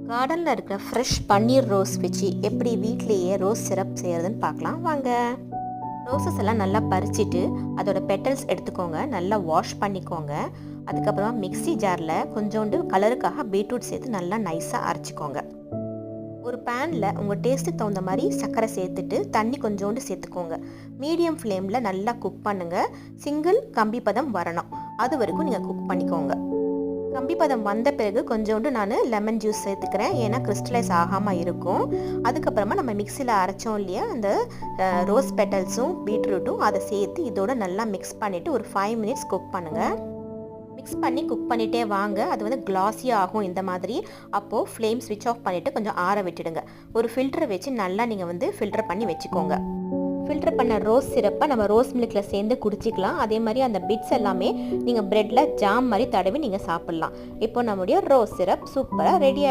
கார்டனில் இருக்கிற ஃப்ரெஷ் பன்னீர் ரோஸ் வச்சு எப்படி வீட்லேயே ரோஸ் சிரப் செய்கிறதுன்னு பார்க்கலாம் வாங்க. ரோசஸ் எல்லாம் நல்லா பறிச்சிட்டு அதோட பெட்டல்ஸ் எடுத்துக்கோங்க, நல்லா வாஷ் பண்ணிக்கோங்க. அதுக்கப்புறமா மிக்ஸி ஜாரில் கொஞ்சோண்டு கலருக்காக பீட்ரூட் சேர்த்து நல்லா நைஸாக அரைச்சிக்கோங்க. ஒரு பேனில் உங்கள் டேஸ்ட்டுக்கு தகுந்த மாதிரி சர்க்கரை சேர்த்துட்டு தண்ணி கொஞ்சோண்டு சேர்த்துக்கோங்க. மீடியம் ஃப்ளேமில் நல்லா குக் பண்ணுங்கள். சிங்கிள் கம்பி பதம் வரணும், அது வரைக்கும் நீங்கள் குக் பண்ணிக்கோங்க. கம்பி பதம் வந்த பிறகு கொஞ்சோண்டு நான் லெமன் ஜூஸ் சேர்த்துக்கிறேன், ஏன்னா கிறிஸ்டலைஸ் ஆகாமல் இருக்கும். அதுக்கப்புறமா நம்ம மிக்சியில் அரைச்சோம் இல்லையா, அந்த ரோஸ் பெட்டல்ஸும் பீட்ரூட்டும் அதை சேர்த்து இதோட நல்லா மிக்ஸ் பண்ணிவிட்டு ஒரு 5 மினிட்ஸ் குக் பண்ணுங்கள். மிக்ஸ் பண்ணி குக் பண்ணிகிட்டே வாங்க. அது வந்து கிளாஸியாக ஆகும் இந்த மாதிரி. அப்போது ஃப்ளேம் ஸ்விட்ச் ஆஃப் பண்ணிவிட்டு கொஞ்சம் ஆற விட்டுடுங்க. ஒரு ஃபில்டரை வச்சு நல்லா நீங்கள் வந்து ஃபில்டர் பண்ணி வச்சுக்கோங்க. ஃபில்டர் பண்ண ரோஸ் சிரப்பை நம்ம ரோஸ் மில்கில் சேர்ந்து குடிச்சிக்கலாம். அதே மாதிரி அந்த பிட்ஸ் எல்லாமே நீங்கள் ப்ரெட்டில் ஜாம் மாதிரி தடவி நீங்கள் சாப்பிட்லாம். இப்போ நம்முடைய ரோஸ் சிரப் சூப்பராக ரெடி